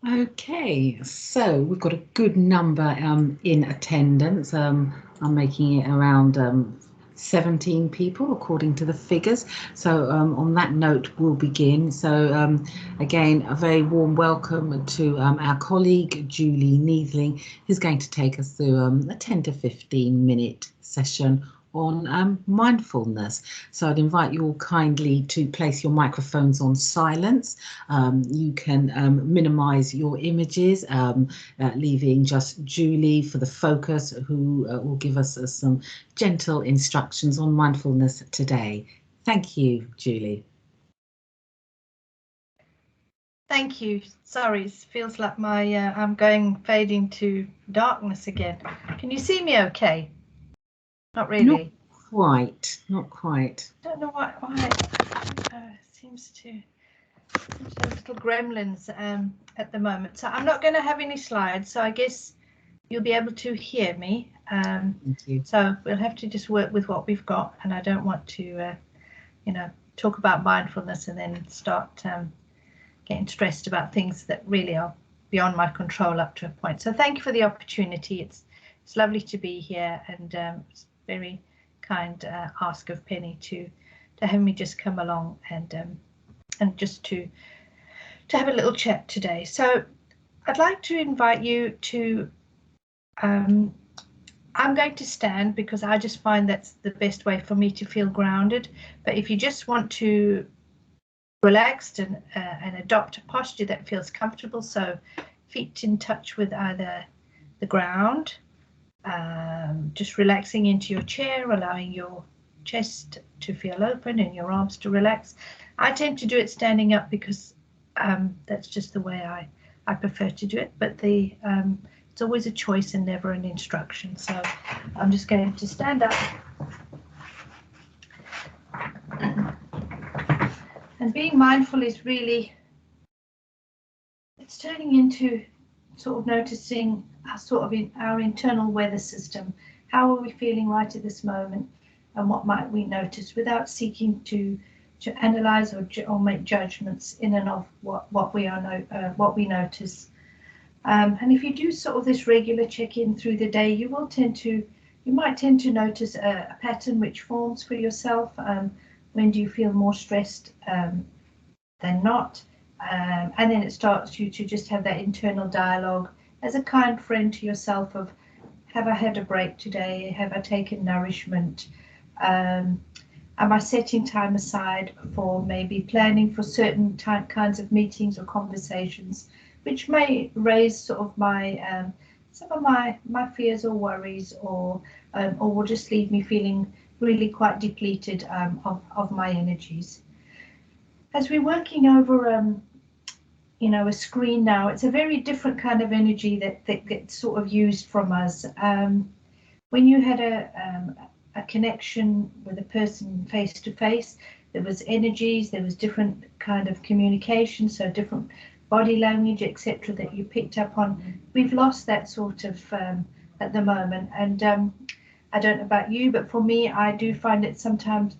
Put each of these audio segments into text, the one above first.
Okay, so we've got a good number in attendance. I'm making it around 17 people according to the figures. So on that note, we'll begin. So again, a very warm welcome to our colleague Julie Neethling, who's going to take us through a 10 to 15 minute session on mindfulness. So I'd invite you all kindly to place your microphones on silence. You can minimize your images, leaving just Julie for the focus, who will give us some gentle instructions on mindfulness today. Thank you, Julie. Thank you. Sorry, it feels like my I'm fading to darkness again. Can you see me okay? Not really. Not quite. Don't know why seems to have little gremlins at the moment. So I'm not going to have any slides. So I guess you'll be able to hear me. Thank you. So we'll have to just work with what we've got. And I don't want to, talk about mindfulness and then start getting stressed about things that really are beyond my control up to a point. So thank you for the opportunity. It's lovely to be here, and it's very kind ask of Penny to have me just come along and just to have a little chat today. So I'd like to invite you to I'm going to stand because I just find that's the best way for me to feel grounded. But if you just want to relax and adopt a posture that feels comfortable, so feet in touch with either the ground, just relaxing into your chair, allowing your chest to feel open and your arms to relax. I tend to do it standing up because that's just the way I prefer to do it, but it's always a choice and never an instruction. So I'm just going to stand up. And being mindful is really, it's turning into sort of noticing our internal weather system. How are we feeling right at this moment, and what might we notice, without seeking to analyze or make judgments in and of what we notice. And if you do sort of this regular check-in through the day, you might tend to notice a pattern which forms for yourself. When do you feel more stressed than not? And then it starts you to just have that internal dialogue as a kind friend to yourself of, have I had a break today? Have I taken nourishment? Am I setting time aside for maybe planning for certain kinds of meetings or conversations, which may raise sort of my some of my fears or worries, or will just leave me feeling really quite depleted of my energies. As we're working over a screen now, it's a very different kind of energy that gets sort of used from us. When you had a connection with a person face to face, there was energies, there was different kind of communication, so different body language, etc., that you picked up on. We've lost that sort of at the moment, and I don't know about you, but for me, I do find it sometimes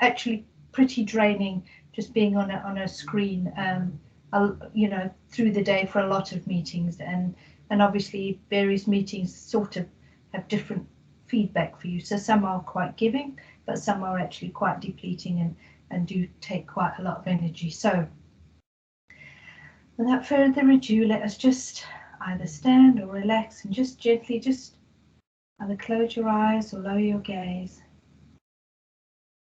actually pretty draining just being on a screen, you know, through the day for a lot of meetings, and obviously various meetings sort of have different feedback for you. So some are quite giving, but some are actually quite depleting and do take quite a lot of energy. So without further ado, let us just either stand or relax and just gently just either close your eyes or lower your gaze.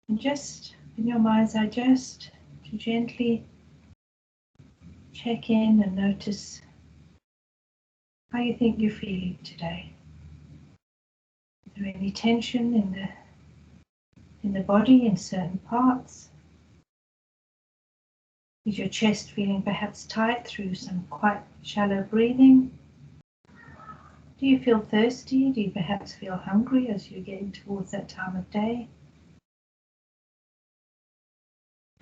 And just in your mind's eye, just to gently check in and notice how you think you're feeling today. Is there any tension in the body in certain parts? Is your chest feeling perhaps tight through some quite shallow breathing? Do you feel thirsty? Do you perhaps feel hungry as you're getting towards that time of day?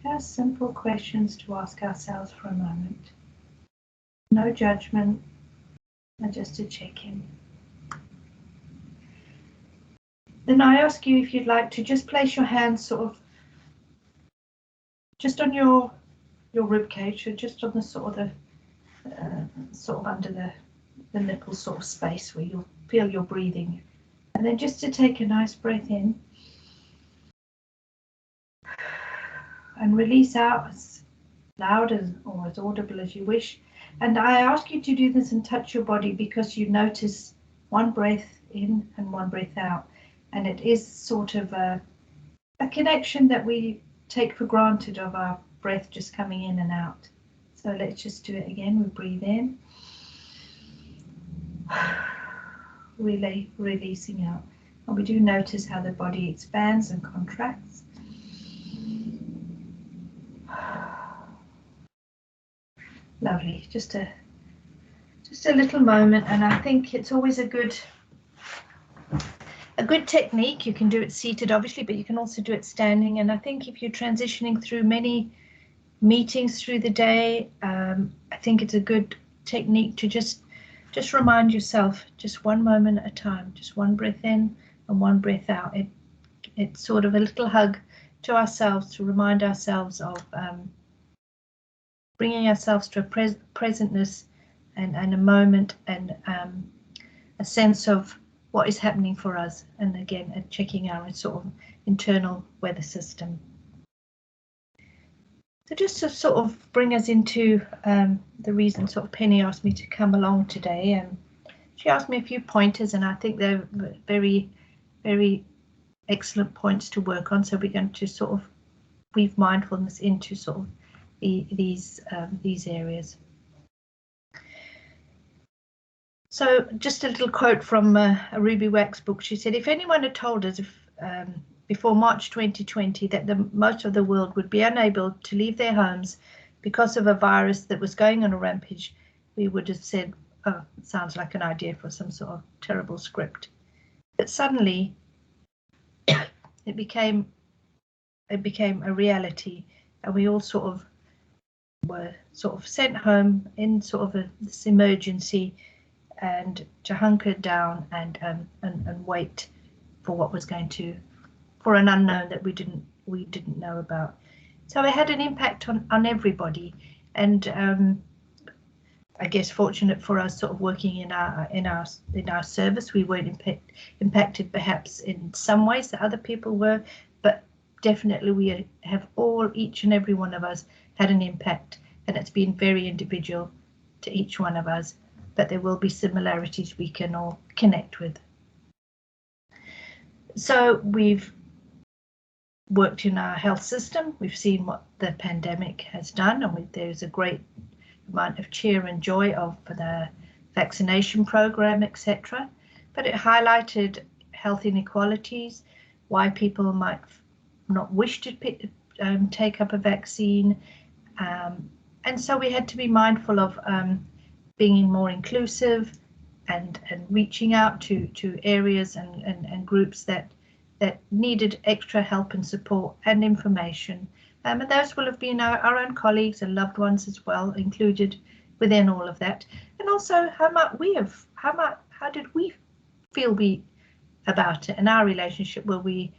Just simple questions to ask ourselves for a moment. No judgment, and just to check in. Then I ask you if you'd like to just place your hands sort of just on your rib cage, or just on the sort of under the nipple sort of space where you'll feel your breathing. And then just to take a nice breath in and release out as loud or as audible as you wish. And I ask you to do this and touch your body, because you notice one breath in and one breath out. And it is sort of a connection that we take for granted of our breath just coming in and out. So let's just do it again. We breathe in, really releasing out. And we do notice how the body expands and contracts. Lovely. Just a little moment, and I think it's always a good technique. You can do it seated, obviously, but you can also do it standing. And I think if you're transitioning through many meetings through the day, I think it's a good technique to just remind yourself, just one moment at a time, just one breath in and one breath out. It's sort of a little hug to ourselves to remind ourselves of bringing ourselves to a presentness and a moment and a sense of what is happening for us, and again checking our sort of internal weather system. So just to sort of bring us into the reason sort of Penny asked me to come along today, and she asked me a few pointers, and I think they're very, very excellent points to work on. So we're going to sort of weave mindfulness into sort of these areas. So just a little quote from a Ruby Wax book. She said, if anyone had told us before March 2020 that most of the world would be unable to leave their homes because of a virus that was going on a rampage, we would have said, oh, it sounds like an idea for some sort of terrible script. But suddenly it became a reality, and we all sort of were sort of sent home in sort of this emergency, and to hunker down and wait for what was going to, for an unknown that we didn't know about. So it had an impact on everybody, and I guess fortunate for us, sort of working in our service, we weren't impacted perhaps in some ways that other people were, but definitely we have each and every one of us had an impact, and it's been very individual to each one of us, but there will be similarities we can all connect with. So we've worked in our health system, we've seen what the pandemic has done, and there's a great amount of cheer and joy for the vaccination program, etc. But it highlighted health inequalities, why people might not wish to take up a vaccine, and so we had to be mindful of being more inclusive and reaching out to areas and groups that needed extra help and support and information, And those will have been our own colleagues and loved ones as well, included within all of that. And also how did we feel about it in our relationship? Were we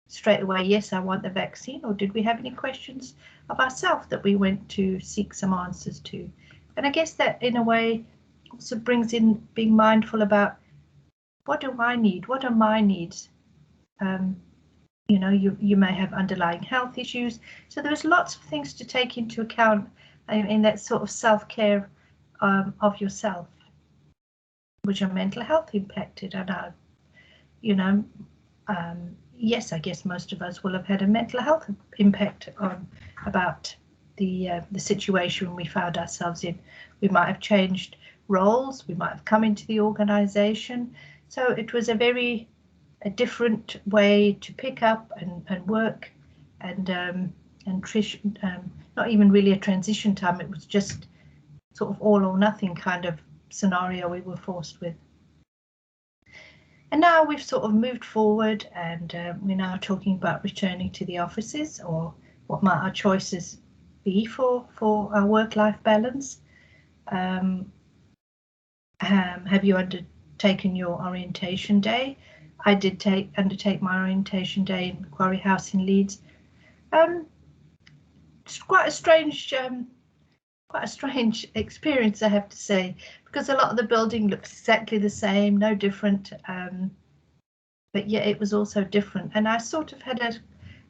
straight away, yes, I want the vaccine, or did we have any questions of ourselves that we went to seek some answers to? And I guess that in a way also brings in being mindful about, what do I need? What are my needs? You know, you may have underlying health issues. So there's lots of things to take into account in that sort of self-care of yourself, which are mental health impacted. And you know, yes, I guess most of us will have had a mental health impact on about the situation we found ourselves in. We might have changed roles, we might have come into the organization. So it was a different way to pick up and work and not even really a transition time. It was just sort of all or nothing kind of scenario we were forced with. And now we've sort of moved forward, and we're now talking about returning to the offices, or what might our choices be for our work-life balance. Have you undertaken your orientation day? I did undertake my orientation day in Quarry House in Leeds. It's quite a strange experience, I have to say, because a lot of the building looks exactly the same, no different, but yet it was also different. And I sort of had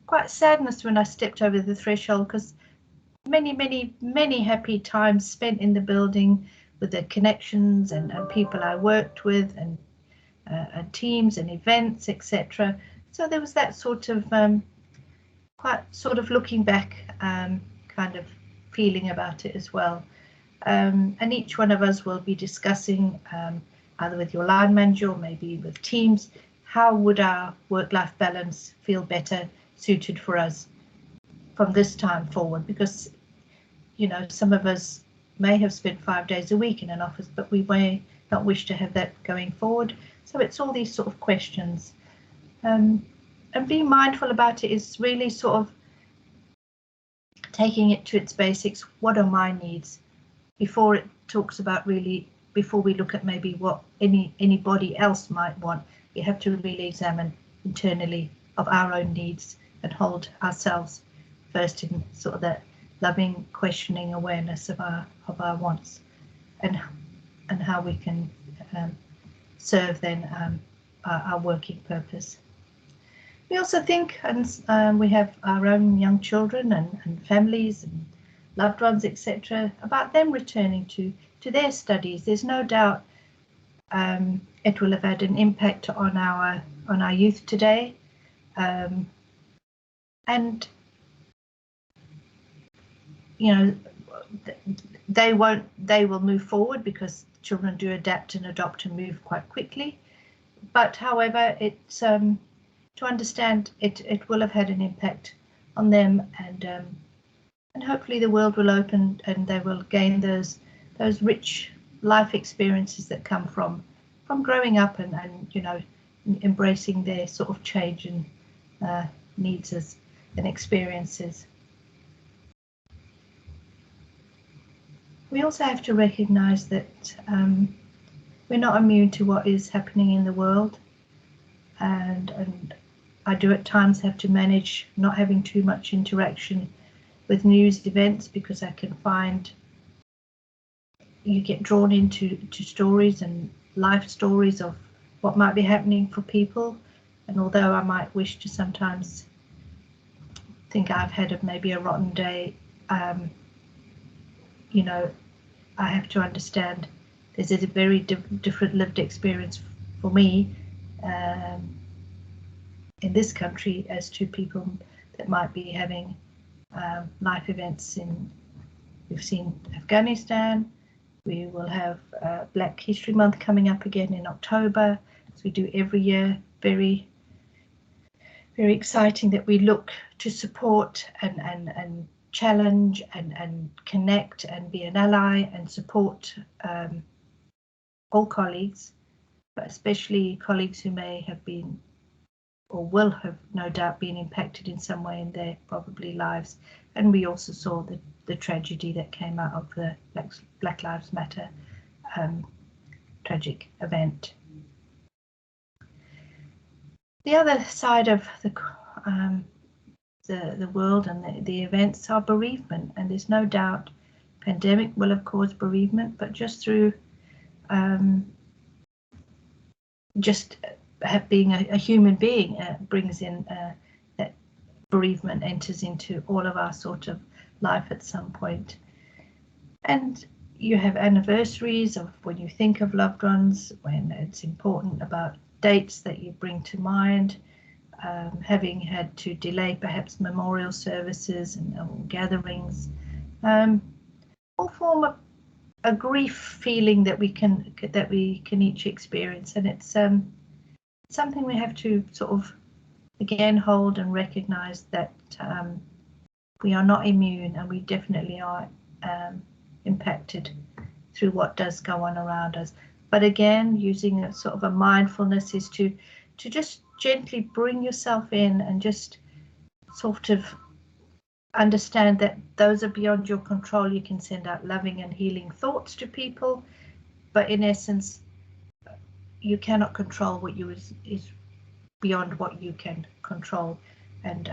quite sadness when I stepped over the threshold, because many happy times spent in the building with the connections and people I worked with, and teams and events, etc. So there was that sort of quite sort of looking back kind of feeling about it as well. And each one of us will be discussing either with your line manager or maybe with teams, how would our work-life balance feel better suited for us from this time forward? Because, you know, some of us may have spent 5 days a week in an office, but we may not wish to have that going forward. So it's all these sort of questions. And being mindful about it is really sort of taking it to its basics. What are my needs? Before it talks about really, before we look at maybe what anybody else might want, we have to really examine internally of our own needs and hold ourselves first in sort of that loving, questioning awareness of our wants, and how we can serve then our working purpose. We also think, and we have our own young children and families and loved ones, etc., about them returning to their studies. There's no doubt it will have had an impact on our youth today, and you know, they will move forward because children do adapt and adopt and move quite quickly. But however, it's to understand it will have had an impact on them, and hopefully the world will open and they will gain those rich life experiences that come from growing up and you know, embracing their sort of change and needs and experiences. We also have to recognise that we're not immune to what is happening in the world, and I do at times have to manage not having too much interaction with news events, because I can find you get drawn into stories and life stories of what might be happening for people. And although I might wish to sometimes think I've had maybe a rotten day, you know, I have to understand this is a very different lived experience for me in this country as to people that might be having life events we've seen Afghanistan. We will have Black History Month coming up again in October, as we do every year. Very, very exciting that we look to support and challenge and connect and be an ally and support all colleagues, but especially colleagues who may have been or will have no doubt been impacted in some way in their probably lives And we also saw the tragedy that came out of the Black Lives Matter tragic event. The other side of the world and the events are bereavement, and there's no doubt pandemic will have caused bereavement, but just through just being a human being brings in that bereavement enters into all of our sort of life at some point. And you have anniversaries of when you think of loved ones, when it's important about dates that you bring to mind, having had to delay perhaps memorial services and gatherings, all form of a grief feeling that we can each experience, and it's something we have to sort of again hold and recognize that we are not immune, and we definitely are impacted through what does go on around us. But again, using a sort of a mindfulness is to just gently bring yourself in and just sort of understand that those are beyond your control. You can send out loving and healing thoughts to people, but in essence, you cannot control what is beyond what you can control. And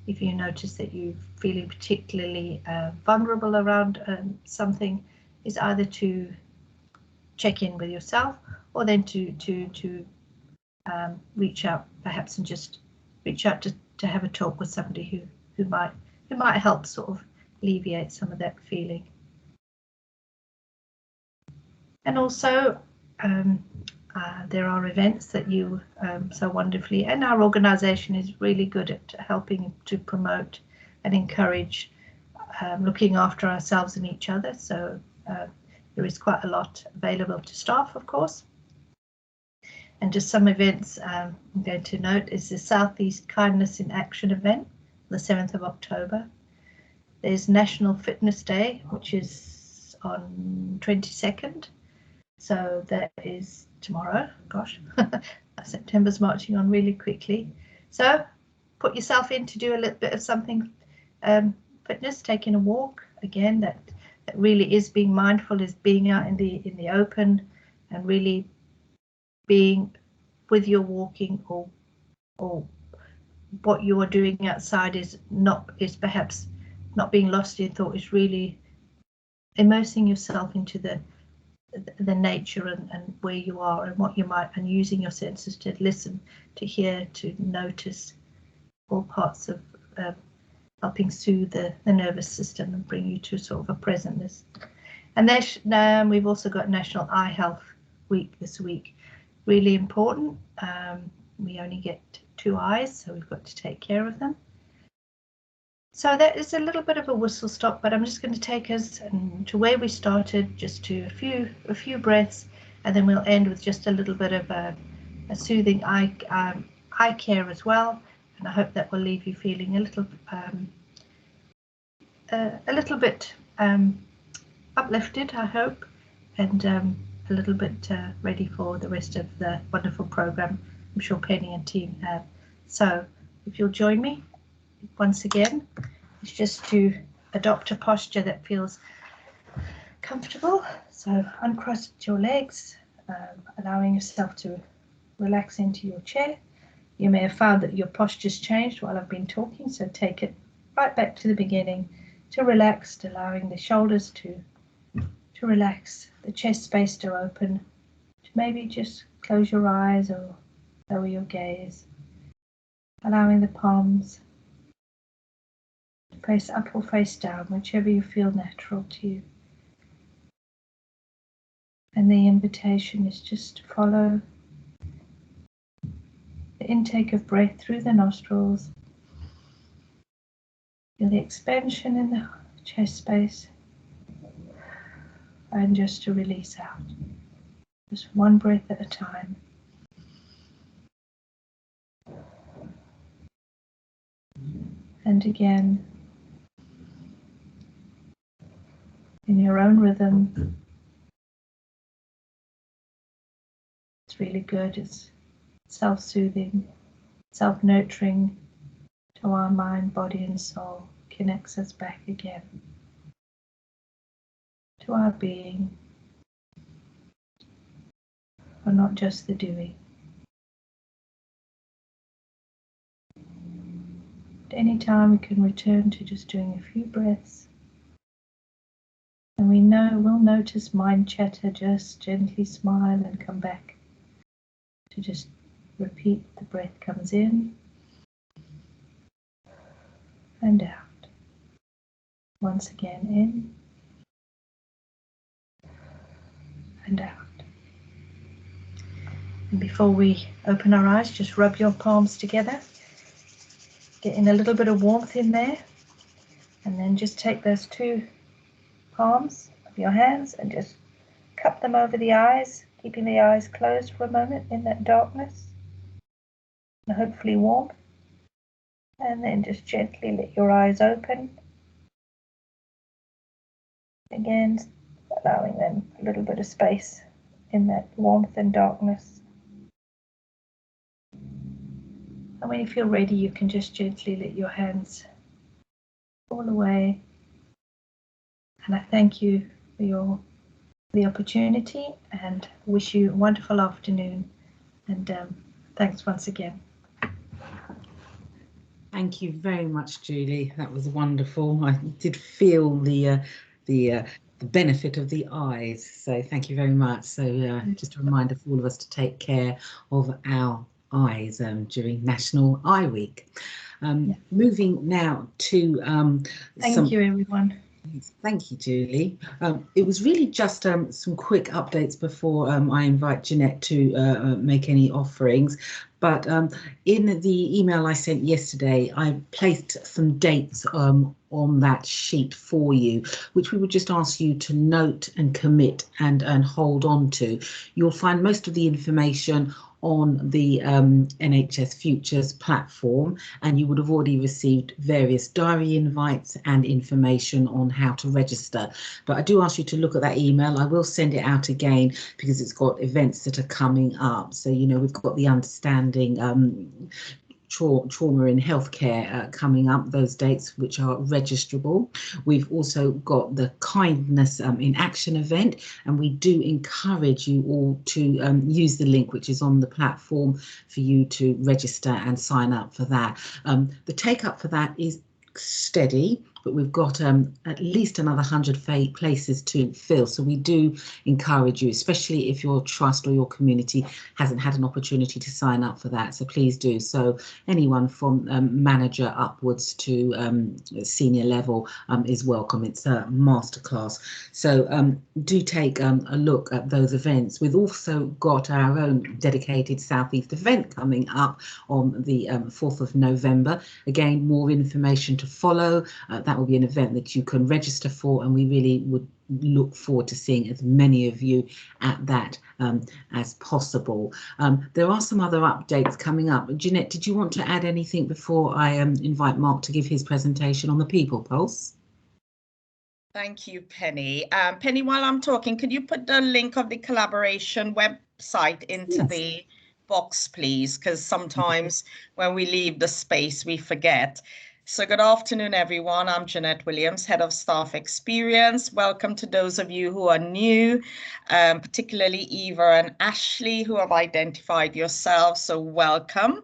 if you notice that you're feeling particularly vulnerable around something, is either to check in with yourself, or then to reach out perhaps and just reach out to have a talk with somebody who might help sort of alleviate some of that feeling. And also there are events that you so wonderfully, and our organisation is really good at helping to promote and encourage looking after ourselves and each other. So there is quite a lot available to staff, of course. And just some events I'm going to note is the Southeast Kindness in Action event, the 7th of October. There's National Fitness Day, which is on 22nd. So that is tomorrow. Gosh, September's marching on really quickly. So put yourself in to do a little bit of something fitness, taking a walk. Again, that really is being mindful, is being out in the open and really being with your walking, or what you are doing outside is perhaps not being lost in thought, is really immersing yourself into the nature and where you are and what you might, and using your senses to listen, to hear, to notice all parts of helping soothe the nervous system and bring you to sort of a presentness. And then we've also got National Eye Health Week this week. Really important. We only get 2 eyes, so we've got to take care of them. So that is a little bit of a whistle stop, but I'm just going to take us to where we started, just to a few breaths, and then we'll end with just a little bit of a soothing eye care as well. And I hope that will leave you feeling a little bit uplifted, I hope, and a little bit ready for the rest of the wonderful program I'm sure Penny and team have. So if you'll join me once again, it's just to adopt a posture that feels comfortable. So uncross your legs, allowing yourself to relax into your chair. You may have found that your posture's changed while I've been talking, so take it right back to the beginning, to relax, allowing the shoulders to relax, the chest space to open, to maybe just close your eyes or lower your gaze, allowing the palms to face up or face down, whichever you feel natural to you. And the invitation is just to follow the intake of breath through the nostrils. Feel the expansion in the chest space, and just to release out. Just one breath at a time. And again, in your own rhythm. It's really good. It's self-soothing, self-nurturing to our mind, body and soul, connects us back again to our being, or not just the doing. At any time we can return to just doing a few breaths, and we'll notice mind chatter, just gently smile and come back to just repeat. The breath comes in and out. Once again, in and out. And before we open our eyes, just rub your palms together, getting a little bit of warmth in there, and then just take those two palms of your hands and just cup them over the eyes, keeping the eyes closed for a moment in that darkness, and hopefully warm. And then just gently let your eyes open. Again, allowing them a little bit of space in that warmth and darkness. And when you feel ready, you can just gently let your hands fall away. And I thank you for the opportunity and wish you a wonderful afternoon. And thanks once again. Thank you very much, Julie. That was wonderful. I did feel the benefit of the eyes. So thank you very much. So just a reminder for all of us to take care of our eyes during National Eye Week. Moving now to thank you, everyone. Thank you, Julie. It was really just some quick updates before I invite Jeanette to make any offerings. But in the email I sent yesterday, I placed some dates on that sheet for you, which we would just ask you to note and commit and hold on to. You'll find most of the information on the NHS Futures platform, and you would have already received various diary invites and information on how to register. But I do ask you to look at that email. I will send it out again because it's got events that are coming up. So, you know, we've got the Understanding Trauma in Healthcare coming up, those dates which are registrable. We've also got the Kindness in Action event, and we do encourage you all to use the link which is on the platform for you to register and sign up for that. The take up for that is steady, but we've got at least another 100 places to fill. So we do encourage you, especially if your trust or your community hasn't had an opportunity to sign up for that. So please do. So anyone from manager upwards to senior level is welcome. It's a masterclass. So do take a look at those events. We've also got our own dedicated Southeast event coming up on the 4th of November. Again, more information to follow. That will be an event that you can register for, and we really would look forward to seeing as many of you at that as possible. There are some other updates coming up. Jeanette, did you want to add anything before I invite Mark to give his presentation on the People Pulse? Thank you, Penny. Penny, while I'm talking, could you put the link of the collaboration website into the box, please? Because sometimes when we leave the space, we forget. So good afternoon, everyone. I'm Jeanette Williams, Head of Staff Experience. Welcome to those of you who are new, particularly Eva and Ashley, who have identified yourselves. So welcome.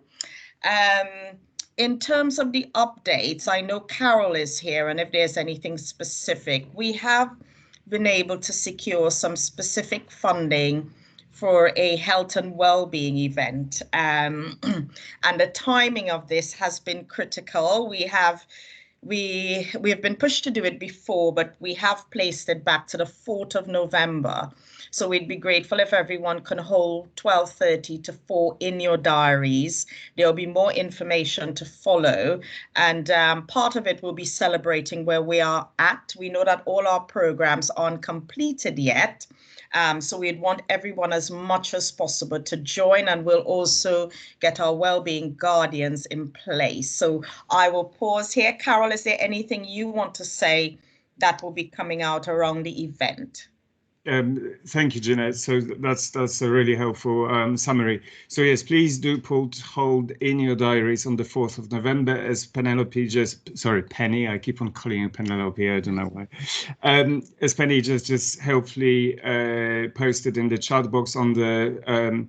In terms of the updates, I know Carol is here, and if there's anything specific, we have been able to secure some specific funding for a health and well-being event, and the timing of this has been critical. We have been pushed to do it before, but we have placed it back to the 4th of November. So we'd be grateful if everyone can hold 12:30 to 4 in your diaries. There'll be more information to follow, and part of it will be celebrating where we are at. We know that all our programs aren't completed yet. So we'd want everyone as much as possible to join, and we'll also get our wellbeing guardians in place. So I will pause here. Carol, is there anything you want to say that will be coming out around the event? Thank you, Jeanette. So that's a really helpful summary. So yes, please do hold in your diaries on the 4th of November, as Penny, I keep on calling you Penelope, I don't know why. As Penny just helpfully posted in the chat box on the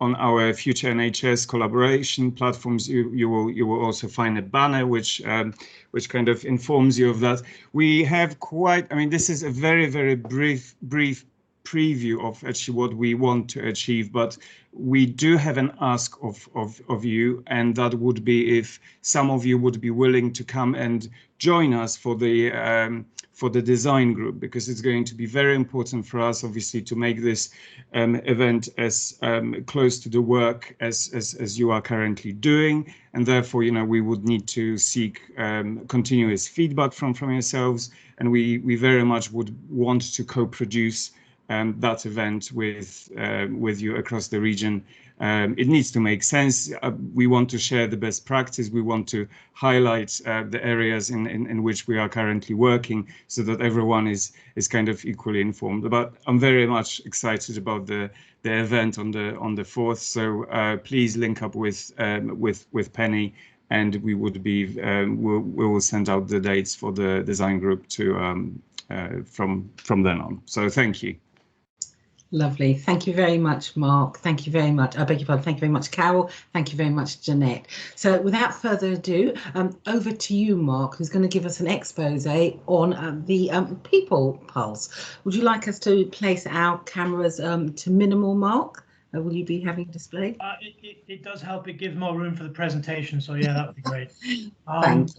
on our future NHS collaboration platforms, you will also find a banner which kind of informs you of that. We have this is a very brief preview of actually what we want to achieve, but we do have an ask of you, and that would be if some of you would be willing to come and join us for the design group, because it's going to be very important for us, obviously, to make this event as close to the work as you are currently doing, and therefore, we would need to seek continuous feedback from yourselves, and we very much would want to co-produce that event with you across the region. It needs to make sense. We want to share the best practice. We want to highlight the areas in which we are currently working, so that everyone is kind of equally informed. But I'm very much excited about the event on the 4th. So please link up with Penny, and we will send out the dates for the design group to from then on. So thank you. Lovely. Thank you very much, Mark. Thank you very much. I beg your pardon. Thank you very much, Carol. Thank you very much, Jeanette. So without further ado, over to you, Mark, who's going to give us an expose on the People Pulse. Would you like us to place our cameras to minimal, Mark? Will you be having a display? It does help. It gives more room for the presentation. So yeah, that would be great. Thank you.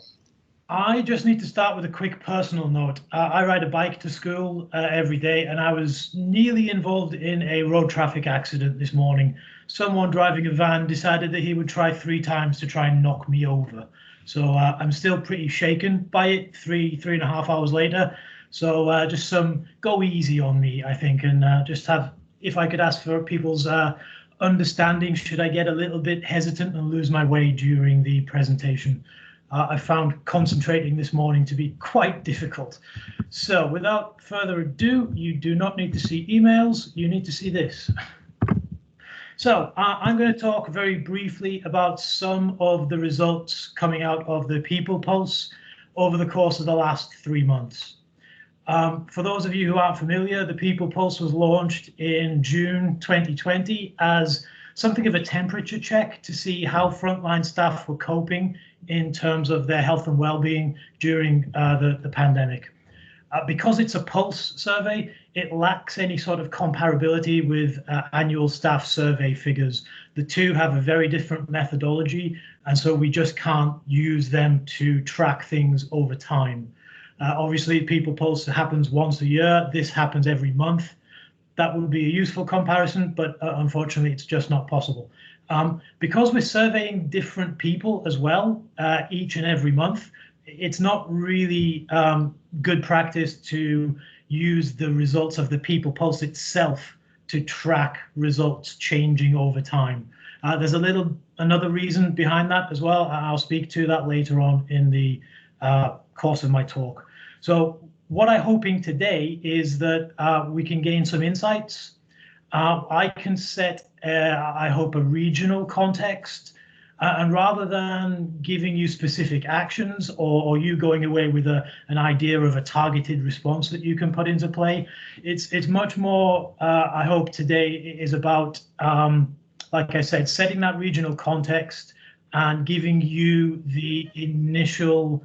I just need to start with a quick personal note. I ride a bike to school every day, and I was nearly involved in a road traffic accident this morning. Someone driving a van decided that he would try 3 times to try and knock me over. So I'm still pretty shaken by it 3.5 hours later. So just go easy on me, I think, and if I could ask for people's understanding, should I get a little bit hesitant and lose my way during the presentation. I found concentrating this morning to be quite difficult. So without further ado, you do not need to see emails, you need to see this. So I'm going to talk very briefly about some of the results coming out of the People Pulse over the course of the last 3 months. For those of you who aren't familiar, the People Pulse was launched in June 2020 as something of a temperature check to see how frontline staff were coping in terms of their health and well-being during the pandemic. Because it's a pulse survey, it lacks any sort of comparability with annual staff survey figures. The two have a very different methodology, and so we just can't use them to track things over time. Obviously, People Pulse happens once a year. This happens every month. That would be a useful comparison, but unfortunately, it's just not possible. Because we're surveying different people as well each and every month, it's not really good practice to use the results of the People Pulse itself to track results changing over time. There's another reason behind that as well. I'll speak to that later on in the course of my talk. So what I'm hoping today is that we can gain some insights. I can set, I hope, a regional context, and rather than giving you specific actions or you going away with an idea of a targeted response that you can put into play, it's much more, I hope today is about, like I said, setting that regional context and giving you the initial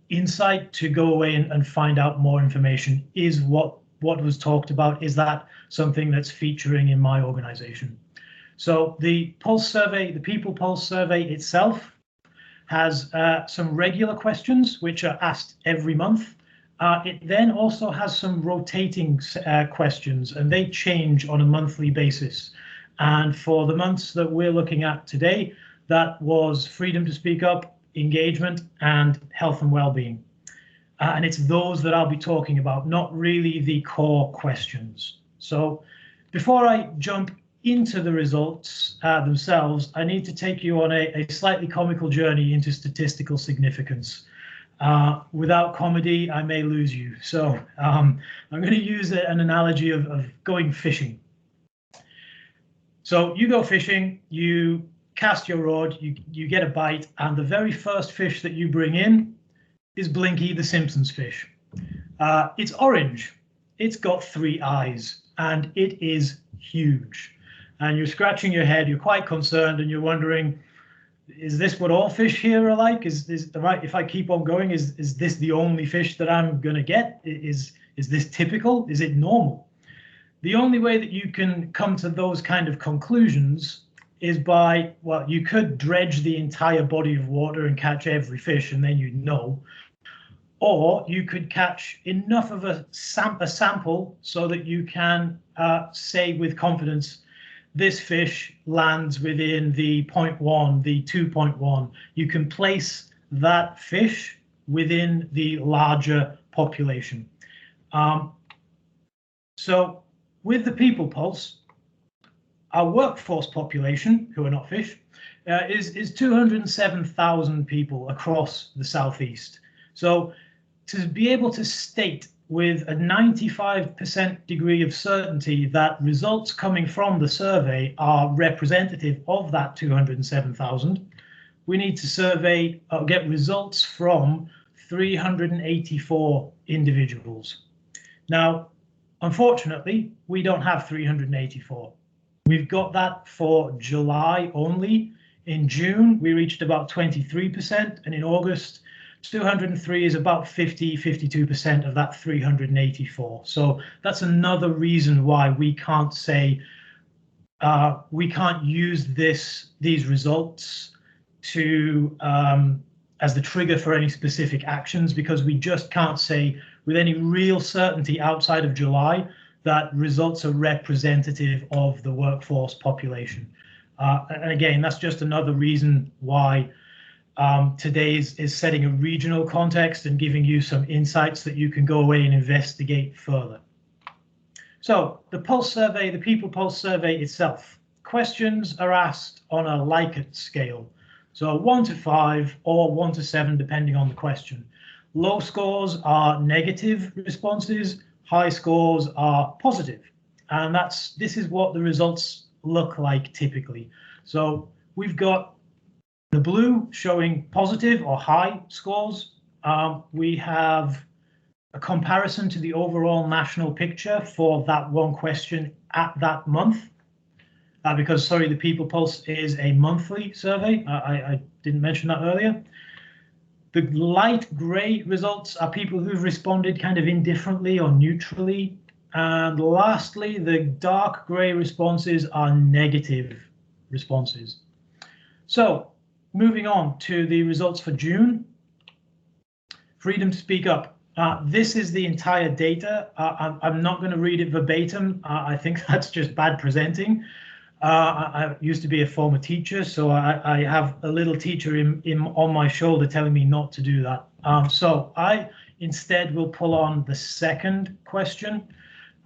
insight to go away and find out more information. Is what was talked about, is that something that's featuring in my organization? So the Pulse survey, the People Pulse survey itself has some regular questions which are asked every month. It then also has some rotating questions, and they change on a monthly basis. And for the months that we're looking at today, that was freedom to speak up, engagement, and health and well-being. And it's those that I'll be talking about, not really the core questions. So before I jump into the results themselves, I need to take you on a slightly comical journey into statistical significance. Without comedy, I may lose you. So I'm going to use an analogy of going fishing. So you go fishing, you cast your rod, you get a bite, and the very first fish that you bring in is Blinky the Simpsons fish. It's orange, it's got 3 eyes, and it is huge. And you're scratching your head, you're quite concerned, and you're wondering, is this what all fish here are like? Is right? If I keep on going, is this the only fish that I'm going to get? Is this typical? Is it normal? The only way that you can come to those kind of conclusions is by, well, you could dredge the entire body of water and catch every fish, and then you'd know. Or you could catch enough of a sample so that you can say with confidence, this fish lands within the 0.1, the 2.1. You can place that fish within the larger population. So with the people pulse, our workforce population, who are not fish, is 207,000 people across the southeast. So to be able to state with a 95% degree of certainty that results coming from the survey are representative of that 207,000, we need to survey or get results from 384 individuals. Now, unfortunately, we don't have 384. We've got that for July only. In June, we reached about 23%, and in August, 203 is about 52% of that 384. So that's another reason why we can't say, we can't use these results to as the trigger for any specific actions, because we just can't say with any real certainty outside of July that results are representative of the workforce population. And again, that's just another reason why today is setting a regional context and giving you some insights that you can go away and investigate further. So the pulse survey, the people pulse survey itself, questions are asked on a Likert scale. So 1 to 5 or 1 to 7, depending on the question. Low scores are negative responses, high scores are positive. And this is what the results look like typically. So we've got the blue showing positive or high scores. We have a comparison to the overall national picture for that one question at that month. Because, sorry, the People Pulse is a monthly survey. I didn't mention that earlier. The light grey results are people who've responded kind of indifferently or neutrally. And lastly, the dark grey responses are negative responses. So moving on to the results for June. Freedom to speak up. This is the entire data. I'm not going to read it verbatim. I think that's just bad presenting. I used to be a former teacher, so I have a little teacher on my shoulder telling me not to do that. So I instead will pull on the second question.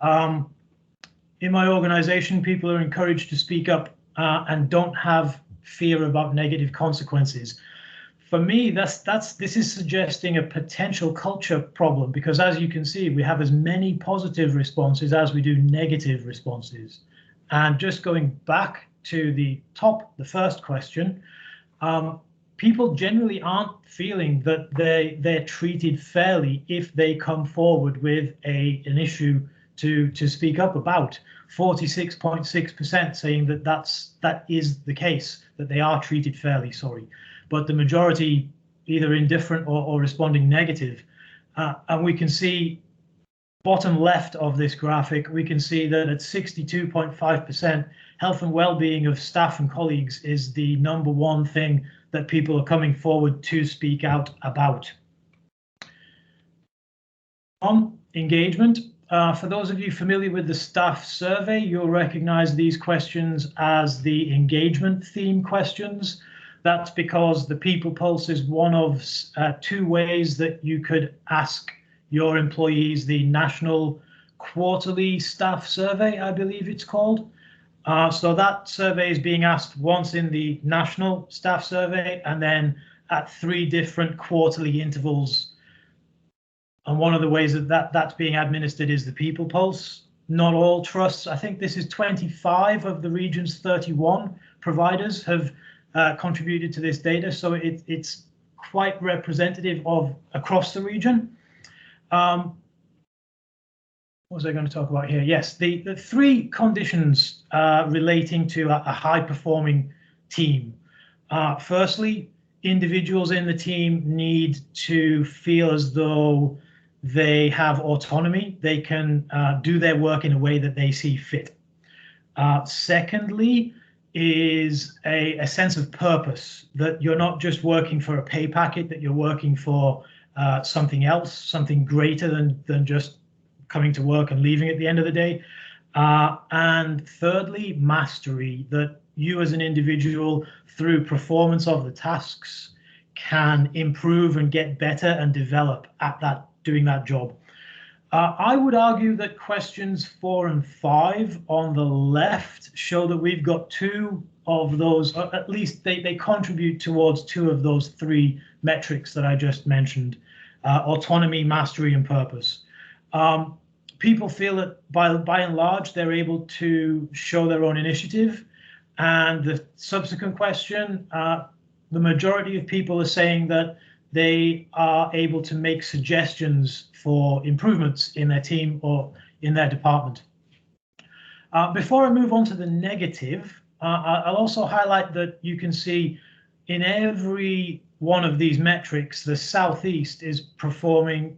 In my organization, people are encouraged to speak up and don't have fear about negative consequences. For me, this is suggesting a potential culture problem, because as you can see, we have as many positive responses as we do negative responses. And just going back to the first question, people generally aren't feeling that they're treated fairly if they come forward with an issue to speak up about. 46.6% saying that is the case, that they are treated fairly, sorry. But the majority either indifferent or responding negative. And we can see bottom left of this graphic, we can see that at 62.5%, health and well-being of staff and colleagues is the #1 thing that people are coming forward to speak out about. On engagement, for those of you familiar with the staff survey, you'll recognize these questions as the engagement theme questions. That's because the People Pulse is one of 2 ways that you could ask your employees the National Quarterly Staff Survey, I believe it's called. So that survey is being asked once in the National Staff Survey, and then at 3 different quarterly intervals. And one of the ways that that's being administered is the People Pulse. Not all trusts, I think this is 25 of the region's 31 providers have contributed to this data, so it's quite representative of across the region. What was I going to talk about here? Yes, the 3 conditions relating to a high-performing team. Firstly, individuals in the team need to feel as though they have autonomy. They can do their work in a way that they see fit. Secondly, is a sense of purpose, that you're not just working for a pay packet, that you're working for something else, something greater than just coming to work and leaving at the end of the day. And thirdly, mastery, that you as an individual, through performance of the tasks, can improve and get better and develop at that, doing that job. I would argue that questions 4 and 5 on the left show that we've got 2 of those, or at least they contribute towards 2 of those 3 metrics that I just mentioned, autonomy, mastery, and purpose. People feel that by and large, they're able to show their own initiative. And the subsequent question, the majority of people are saying that they are able to make suggestions for improvements in their team or in their department. Before I move on to the negative, I'll also highlight that you can see in every one of these metrics, the Southeast is performing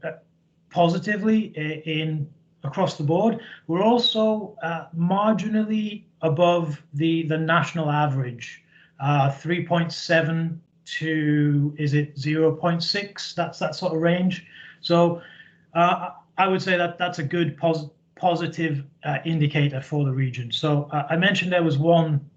positively across the board. We're also marginally above the national average, 3.7 to, is it 0.6? That's that sort of range. So I would say that that's a good positive indicator for the region. So I mentioned there was one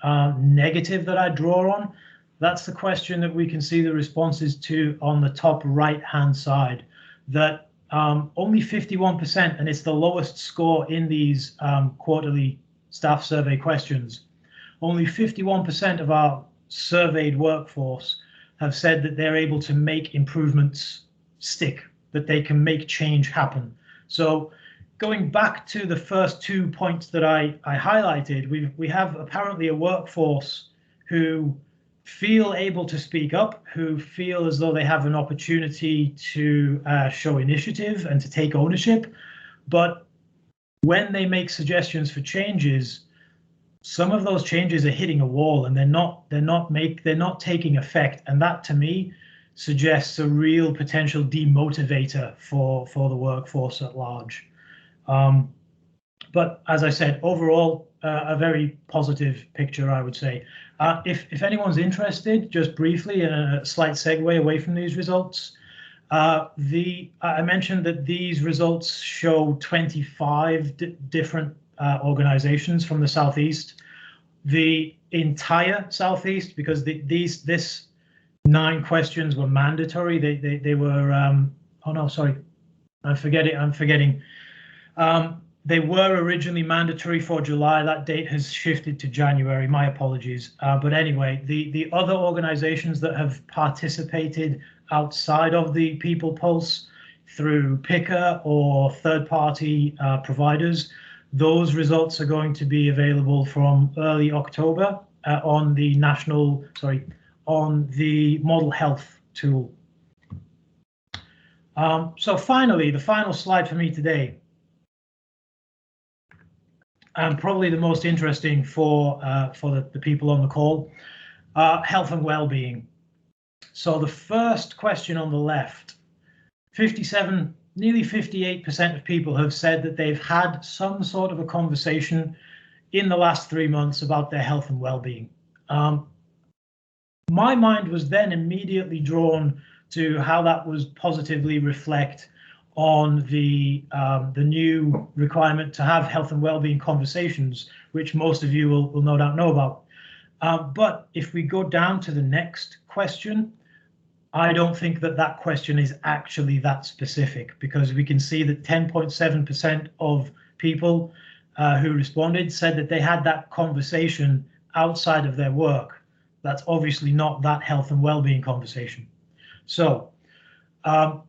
negative that I draw on. That's the question that we can see the responses to on the top right-hand side, that only 51%, and it's the lowest score in these quarterly staff survey questions. Only 51% of our surveyed workforce have said that they're able to make improvements stick, that they can make change happen. So going back to the first 2 points that I highlighted, we have apparently a workforce who feel able to speak up, who feel as though they have an opportunity to show initiative and to take ownership. But when they make suggestions for changes, some of those changes are hitting a wall and they're not taking effect. And that to me suggests a real potential demotivator for the workforce at large. But as I said, overall, a very positive picture, I would say. If anyone's interested, just briefly, a slight segue away from these results, I mentioned that these results show 25 different organizations from the Southeast. The entire Southeast, because this 9 questions were mandatory. They were oh no, sorry, I'm forgetting. They were originally mandatory for July. That date has shifted to January. My apologies. But anyway, the other organizations that have participated outside of the People Pulse through PICA or third-party providers, those results are going to be available from early October on the Model Health tool. So finally, the final slide for me today, and probably the most interesting for the people on the call, health and well-being. So the first question on the left, 57, nearly 58% of people have said that they've had some sort of a conversation in the last 3 months about their health and well-being. My mind was then immediately drawn to how that was positively reflect on the new requirement to have health and well-being conversations, which most of you will no doubt know about. But if we go down to the next question, I don't think that question is actually that specific, because we can see that 10.7% of people who responded said that they had that conversation outside of their work. That's obviously not that health and well-being conversation. So I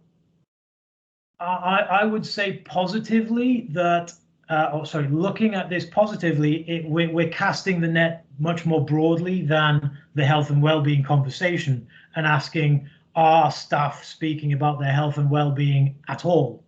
would say positively that, looking at this positively, we're casting the net much more broadly than the health and well-being conversation and asking, are staff speaking about their health and well-being at all?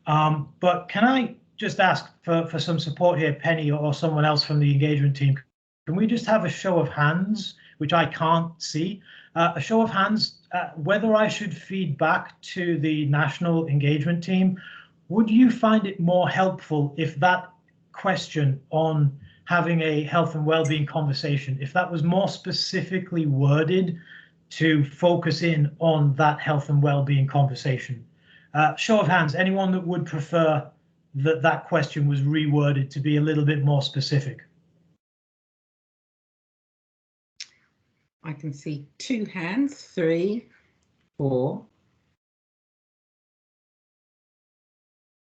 But can I just ask for some support here, Penny, or someone else from the engagement team? Can we just have a show of hands, which I can't see? A show of hands, whether I should feed back to the national engagement team. Would you find it more helpful if that question on having a health and well-being conversation, if that was more specifically worded to focus in on that health and well-being conversation? Show of hands, anyone that would prefer that that question was reworded to be a little bit more specific? I can see 2 hands, 3, 4,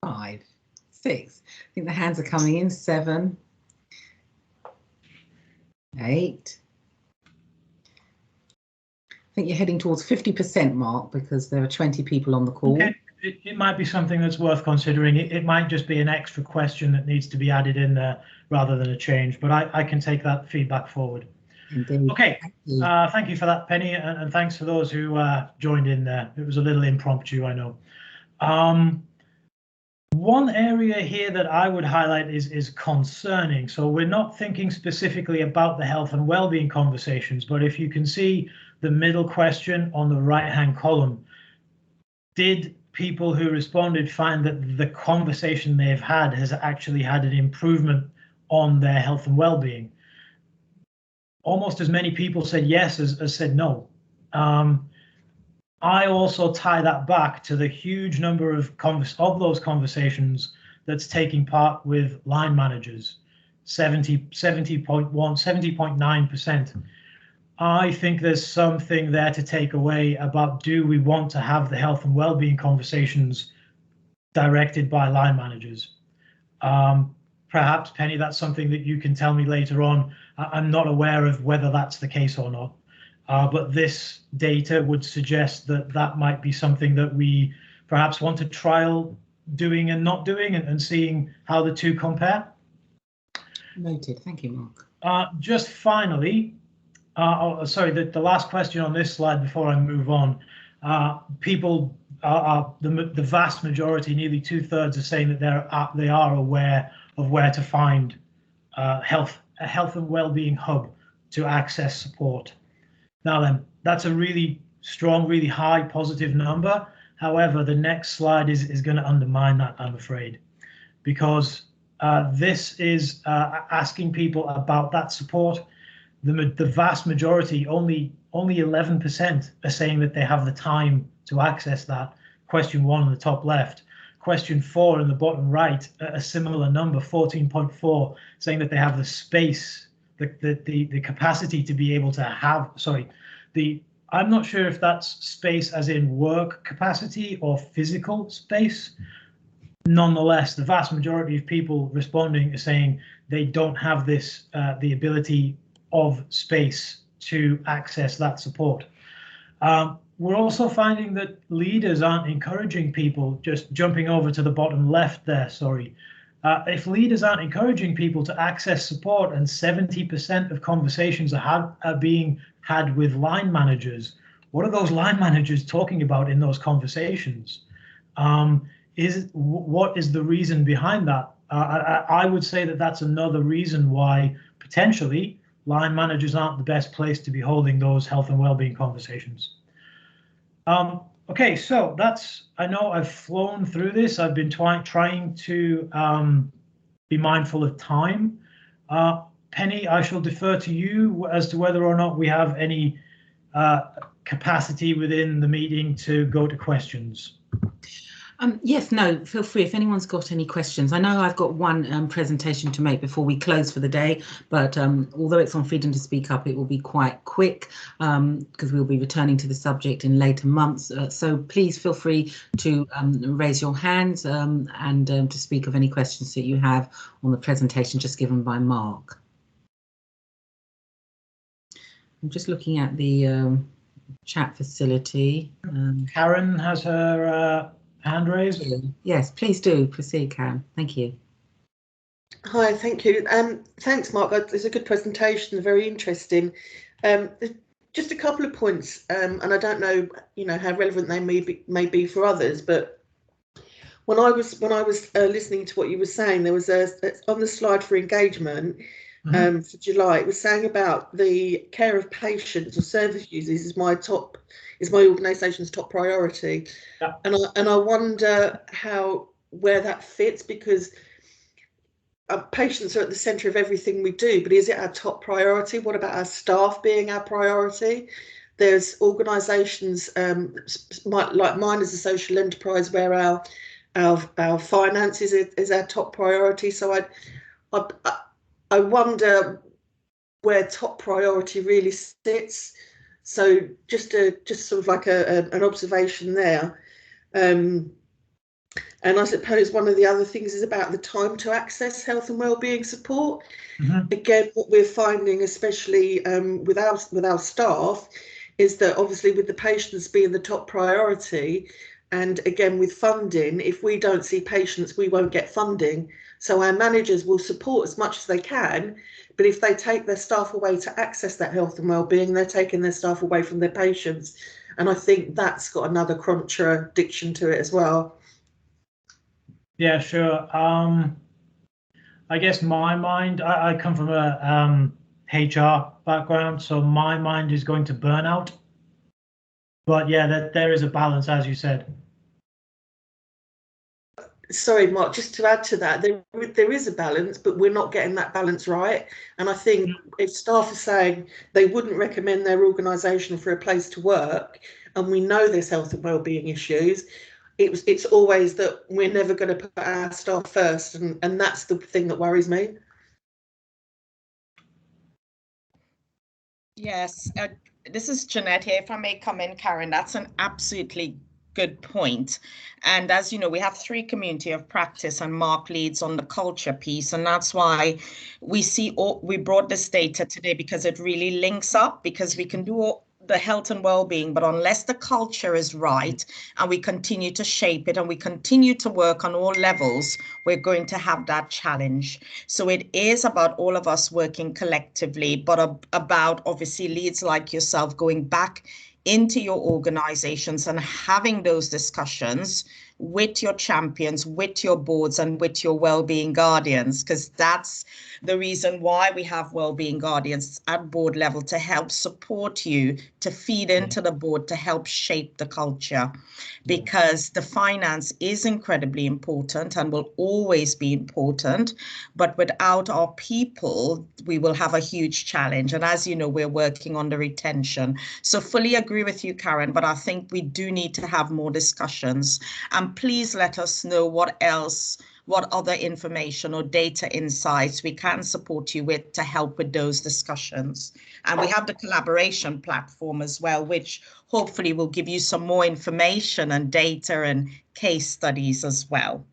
5, 6. I think the hands are coming in. 7, 8. I think you're heading towards 50% mark because there are 20 people on the call. Okay. It might be something that's worth considering. It might just be an extra question that needs to be added in there rather than a change, but I can take that feedback forward. Indeed. Okay, thank you for that, Penny, and thanks for those who joined in there. It was a little impromptu, I know. One area here that I would highlight is concerning. So we're not thinking specifically about the health and well-being conversations, but if you can see the middle question on the right-hand column, did people who responded find that the conversation they've had has actually had an improvement on their health and well-being? Almost as many people said yes as said no. I also tie that back to the huge number of those conversations that's taking part with line managers, 70.9%. I think there's something there to take away about, do we want to have the health and well-being conversations directed by line managers? Perhaps, Penny, that's something that you can tell me later on. I'm not aware of whether that's the case or not, but this data would suggest that that might be something that we perhaps want to trial doing and not doing, and seeing how the two compare. Noted. Thank you, Mark. Just finally, the last question on this slide before I move on. People the vast majority, nearly 2/3, are saying that they are aware of where to find a health and well-being hub to access support. Now then, that's a really strong, really high positive number. However, the next slide is going to undermine that, I'm afraid, because this is asking people about that support. The vast majority, only 11%, are saying that they have the time to access that. Question 1 on the top left. Question 4 in the bottom right, a similar number, 14.4, saying that they have the space, the capacity to be able to have, I'm not sure if that's space as in work capacity or physical space. Nonetheless, the vast majority of people responding are saying they don't have this, the ability of space to access that support. We're also finding that leaders aren't encouraging people, just jumping over to the bottom left there, if leaders aren't encouraging people to access support and 70% of conversations are being had with line managers, what are those line managers talking about in those conversations? What is the reason behind that? I would say that that's another reason why potentially line managers aren't the best place to be holding those health and well-being conversations. Okay, so I know I've flown through this. I've been trying to be mindful of time. Penny, I shall defer to you as to whether or not we have any capacity within the meeting to go to questions. Yes, no, feel free if anyone's got any questions. I know I've got one presentation to make before we close for the day, but although it's on freedom to speak up, it will be quite quick because we'll be returning to the subject in later months. So please feel free to raise your hands and to speak of any questions that you have on the presentation just given by Mark. I'm just looking at the chat facility. Karen has her hand raised. Yes, please do proceed, Karen. Thank you. Hi, thank you. Thanks, Mark. It's a good presentation, very interesting. Just a couple of points, and I don't know, how relevant they may be for others, but when I was listening to what you were saying, there was on the slide for engagement for July, it was saying about the care of patients or service users is my organisation's top priority, yeah. and I wonder where that fits, because patients are at the centre of everything we do, but is it our top priority? What about our staff being our priority? There's organisations like mine as a social enterprise where our finances is our top priority. So I wonder where top priority really sits. So just sort of like an observation there. And I suppose one of the other things is about the time to access health and wellbeing support. Again, what we're finding, especially with our staff, is that obviously with the patients being the top priority, and again with funding, if we don't see patients, we won't get funding. So our managers will support as much as they can, but if they take their staff away to access that health and wellbeing, they're taking their staff away from their patients. And I think that's got another contradiction to it as well. Yeah, sure. I guess my mind, I come from a HR background, so my mind is going to burnout. But yeah, there is a balance, as you said. Sorry, Mark, just to add to that, there is a balance, but we're not getting that balance right. And I think if staff are saying they wouldn't recommend their organisation for a place to work, and we know there's health and wellbeing issues, it's always that we're never going to put our staff first, and that's the thing that worries me. Yes, this is Jeanette here. If I may come in, Karen, that's an absolutely good point. And as you know, we have 3 community of practice, and Mark leads on the culture piece. And that's why we brought this data today, because it really links up, because we can do the health and well-being, but unless the culture is right and we continue to shape it and we continue to work on all levels, we're going to have that challenge. So it is about all of us working collectively, but about obviously leads like yourself going back into your organizations and having those discussions with your champions, with your boards, and with your well-being guardians, because that's the reason why we have well-being guardians at board level, to help support you, to feed into the board, to help shape the culture, because the finance is incredibly important and will always be important, but without our people, we will have a huge challenge. And as you know, we're working on the retention. So fully agree with you, Karen, but I think we do need to have more discussions. And please let us know what other information or data insights we can support you with to help with those discussions. And we have the collaboration platform as well, which hopefully will give you some more information and data and case studies as well.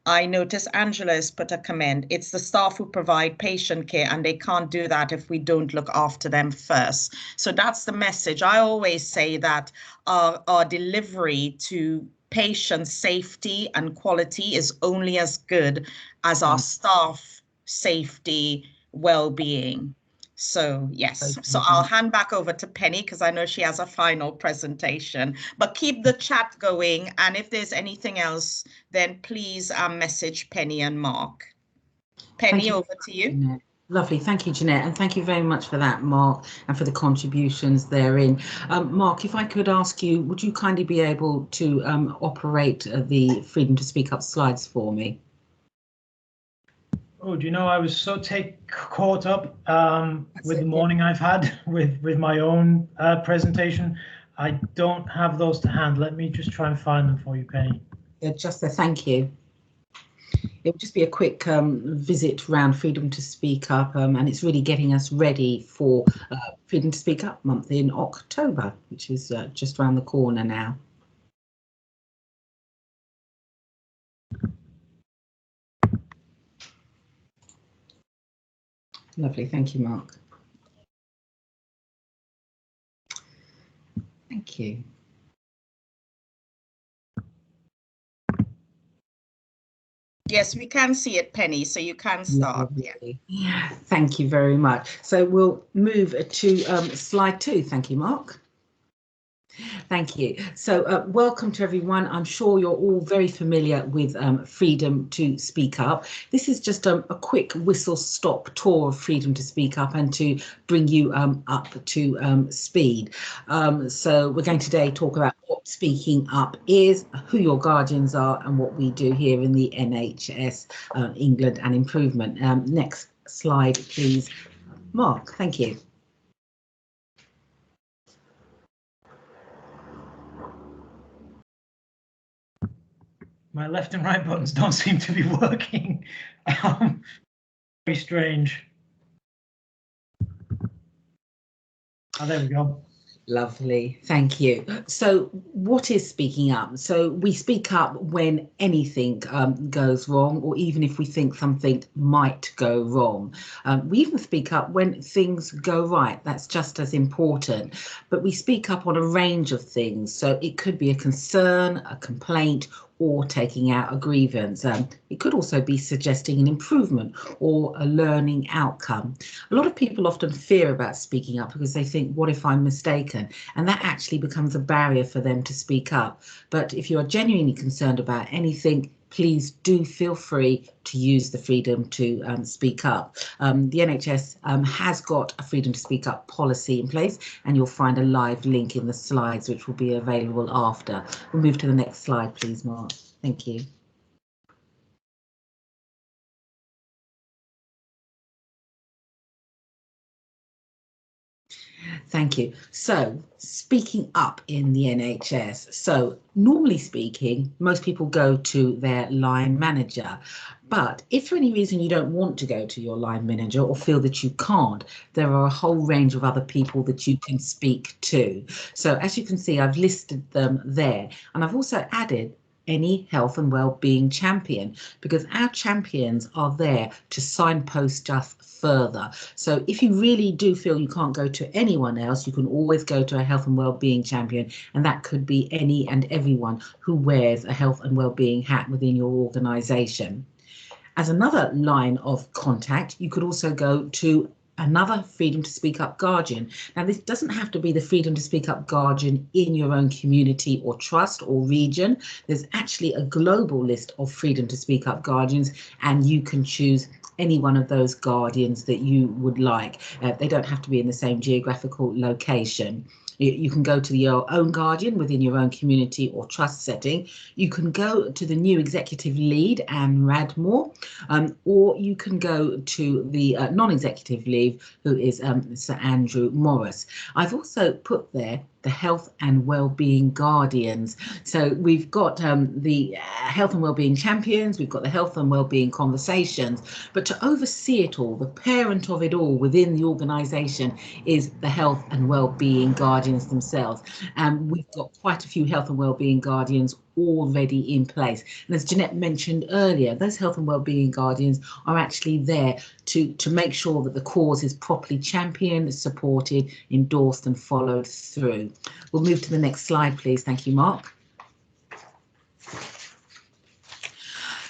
I notice Angela has put a comment. It's the staff who provide patient care, and they can't do that if we don't look after them first. So that's the message. I always say that our delivery to patient safety and quality is only as good as our staff safety, well-being. So yes, so I'll hand back over to Penny, because I know she has a final presentation, but keep the chat going. And if there's anything else, then please message Penny and Mark. Penny, over to you. Jeanette. Lovely. Thank you, Jeanette. And thank you very much for that, Mark, and for the contributions therein. Mark, if I could ask you, would you kindly be able to operate the Freedom to Speak Up slides for me? Oh, do you know, I was so caught up with the morning I've had with my own presentation. I don't have those to hand. Let me just try and find them for you, Penny. Yeah, just there. Thank you. It would just be a quick visit around Freedom to Speak Up, and it's really getting us ready for Freedom to Speak Up month in October, which is just around the corner now. Lovely, thank you, Mark. you. Yes, we can see it, Penny, so you can start. Yeah. Thank you very much. So we'll move to slide 2. Thank you, Mark. Thank you. So welcome to everyone. I'm sure you're all very familiar with Freedom to Speak Up. This is just a quick whistle-stop tour of Freedom to Speak Up and to bring you up to speed. So we're going to today talk about what speaking up is, who your guardians are, and what we do here in the NHS England and improvement. Next slide, please, Mark. Thank you. My left and right buttons don't seem to be working. Very strange. Oh, there we go. Lovely, thank you. So what is speaking up? So we speak up when anything goes wrong, or even if we think something might go wrong. We even speak up when things go right. That's just as important. But we speak up on a range of things. So it could be a concern, a complaint, or taking out a grievance. It could also be suggesting an improvement or a learning outcome. A lot of people often fear about speaking up because they think, what if I'm mistaken? And that actually becomes a barrier for them to speak up. But if you're genuinely concerned about anything, please do feel free to use the freedom to speak up. The NHS has got a freedom to speak up policy in place, and you'll find a live link in the slides, which will be available after. We'll move to the next slide, please, Mark. Thank you. Thank you. So speaking up in the NHS. So normally speaking, most people go to their line manager. But if for any reason you don't want to go to your line manager or feel that you can't, there are a whole range of other people that you can speak to. So as you can see, I've listed them there, and I've also added any health and well-being champion, because our champions are there to signpost us further. So if you really do feel you can't go to anyone else, you can always go to a health and well-being champion, and that could be any and everyone who wears a health and well-being hat within your organisation. As another line of contact, you could also go to another Freedom to Speak Up guardian. Now, this doesn't have to be the Freedom to Speak Up guardian in your own community or trust or region. There's actually a global list of Freedom to Speak Up guardians, and you can choose any one of those guardians that you would like. They don't have to be in the same geographical location. You can go to your own guardian within your own community or trust setting. You can go to the new executive lead, Anne Radmore, or you can go to the non-executive lead, who is Sir Andrew Morris. I've also put there the health and well-being guardians. So we've got the health and well-being champions, we've got the health and well-being conversations, but to oversee it all, the parent of it all within the organisation is the health and well-being guardians themselves. And we've got quite a few health and well-being guardians already in place. And as Jeanette mentioned earlier, those health and well-being guardians are actually there to make sure that the cause is properly championed, supported, endorsed and followed through. We'll move to the next slide, please. Thank you, Mark.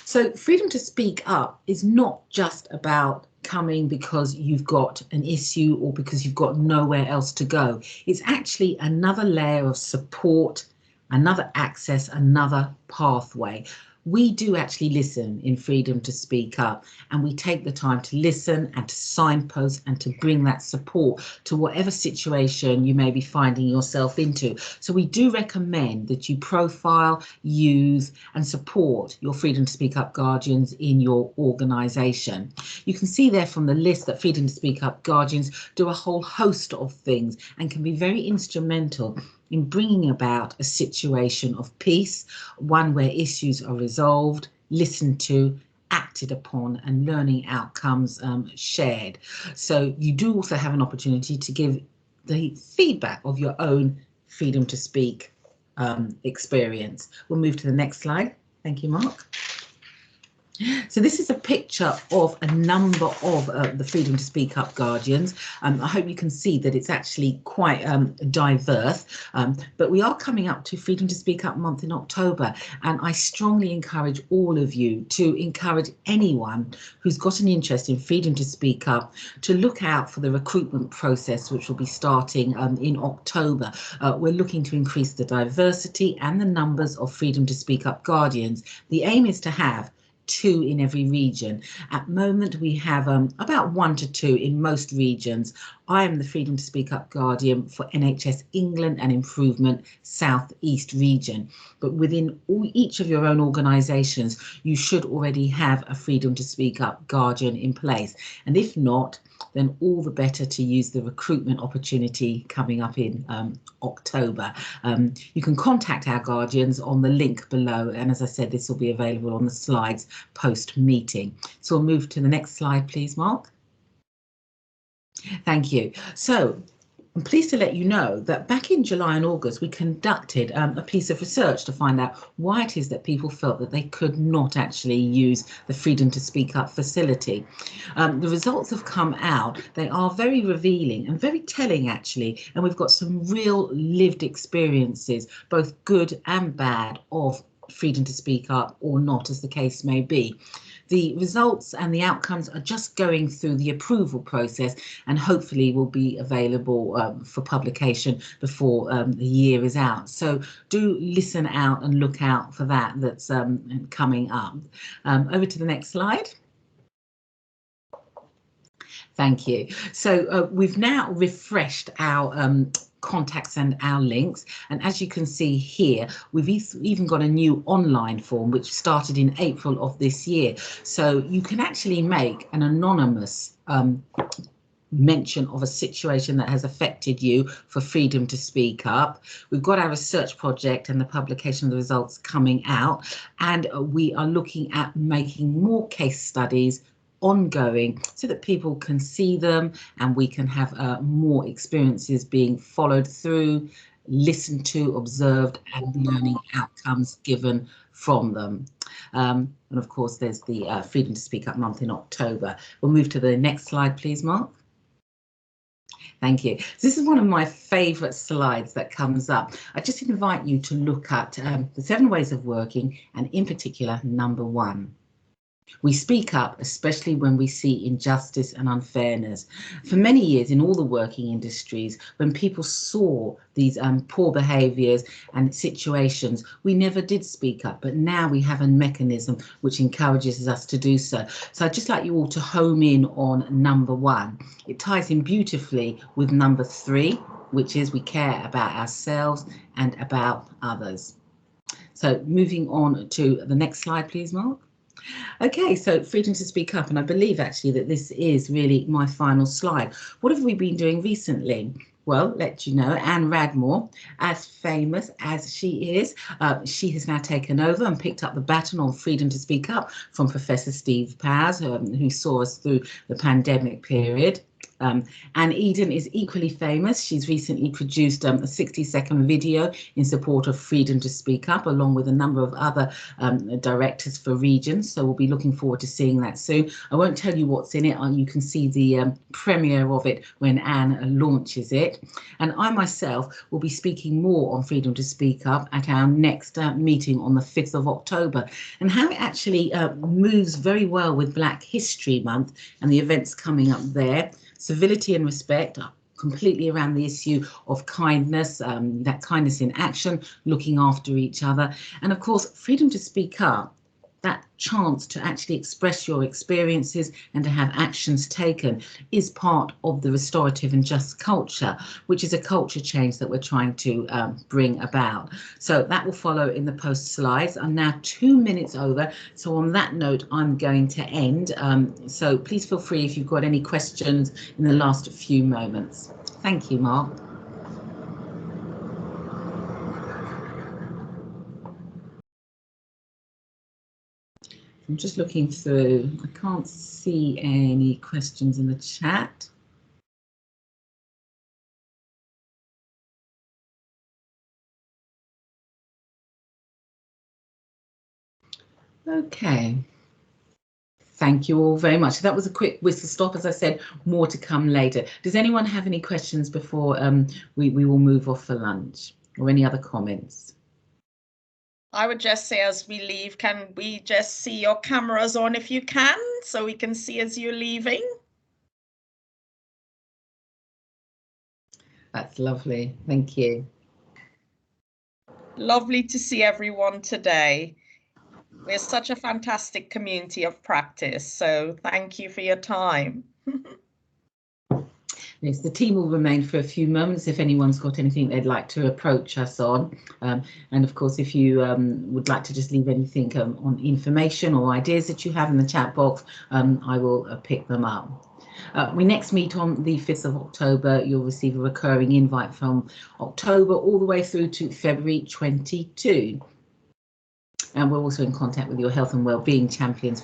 So freedom to speak up is not just about coming because you've got an issue or because you've got nowhere else to go. It's actually another layer of support, another access, another pathway. We do actually listen in Freedom to Speak Up, and we take the time to listen and to signpost and to bring that support to whatever situation you may be finding yourself into. So we do recommend that you profile, use and support your Freedom to Speak Up guardians in your organisation. You can see there from the list that Freedom to Speak Up guardians do a whole host of things and can be very instrumental in bringing about a situation of peace, one where issues are resolved, listened to, acted upon, and learning outcomes shared. So you do also have an opportunity to give the feedback of your own Freedom to Speak experience. We'll move to the next slide. Thank you, Mark. So this is a picture of a number of the Freedom to Speak Up Guardians. I hope you can see that it's actually quite diverse, but we are coming up to Freedom to Speak Up month in October, and I strongly encourage all of you to encourage anyone who's got an interest in Freedom to Speak Up to look out for the recruitment process, which will be starting in October. We're looking to increase the diversity and the numbers of Freedom to Speak Up Guardians. The aim is to have 2 in every region. At the moment, we have about 1 to 2 in most regions. I am the Freedom to Speak Up Guardian for NHS England and Improvement South East region. But within each of your own organisations, you should already have a Freedom to Speak Up Guardian in place. And if not, then all the better to use the recruitment opportunity coming up in October. You can contact our guardians on the link below, and as I said, this will be available on the slides post meeting. So we'll move to the next slide, please, Mark. Thank you. So I'm pleased to let you know that back in July and August, we conducted a piece of research to find out why it is that people felt that they could not actually use the Freedom to Speak Up facility. The results have come out. They are very revealing and very telling, actually, and we've got some real lived experiences, both good and bad, of Freedom to Speak Up or not, as the case may be. The results and the outcomes are just going through the approval process and hopefully will be available for publication before the year is out. So do listen out and look out for that. That's coming up. Over to the next slide. Thank you. So we've now refreshed our contacts and our links, and as you can see here, we've even got a new online form which started in April of this year, so you can actually make an anonymous mention of a situation that has affected you for Freedom to Speak Up. We've got our research project and the publication of the results coming out, and we are looking at making more case studies ongoing so that people can see them and we can have more experiences being followed through, listened to, observed, and learning outcomes given from them. And of course, there's the Freedom to Speak Up month in October. We'll move to the next slide, please, Mark. Thank you. This is one of my favourite slides that comes up. I just invite you to look at the 7 ways of working, and in particular, number 1. We speak up, especially when we see injustice and unfairness. For many years in all the working industries, when people saw these poor behaviours and situations, we never did speak up, but now we have a mechanism which encourages us to do so. So I'd just like you all to home in on number 1. It ties in beautifully with number 3, which is we care about ourselves and about others. So moving on to the next slide, please, Mark. Okay, so Freedom to Speak Up, and I believe actually that this is really my final slide. What have we been doing recently? Well, let you know, Anne Radmore, as famous as she is, she has now taken over and picked up the baton on Freedom to Speak Up from Professor Steve Powers, who saw us through the pandemic period. Anne Eden is equally famous. She's recently produced a 60-second video in support of Freedom to Speak Up, along with a number of other directors for regions. So we'll be looking forward to seeing that soon. I won't tell you what's in it. You can see the premiere of it when Anne launches it. And I myself will be speaking more on Freedom to Speak Up at our next meeting on the 5th of October, and how it actually moves very well with Black History Month and the events coming up there. Civility and respect are completely around the issue of kindness, that kindness in action, looking after each other. And of course, Freedom to Speak Up, that chance to actually express your experiences and to have actions taken, is part of the restorative and just culture, which is a culture change that we're trying to bring about. So that will follow in the post slides. I'm now 2 minutes over. So on that note, I'm going to end. So please feel free if you've got any questions in the last few moments. Thank you, Mark. I'm just looking through. I can't see any questions in the chat. Okay. Thank you all very much. That was a quick whistle stop. As I said, more to come later. Does anyone have any questions before we will move off for lunch, or any other comments? I would just say as we leave, can we just see your cameras on if you can, so we can see as you're leaving? That's lovely. Thank you. Lovely to see everyone today. We're such a fantastic community of practice, so thank you for your time. Yes, the team will remain for a few moments if anyone's got anything they'd like to approach us on. And of course, if you would like to just leave anything on information or ideas that you have in the chat box, I will pick them up. We next meet on the 5th of October. You'll receive a recurring invite from October all the way through to February 22. And we're also in contact with your health and wellbeing champions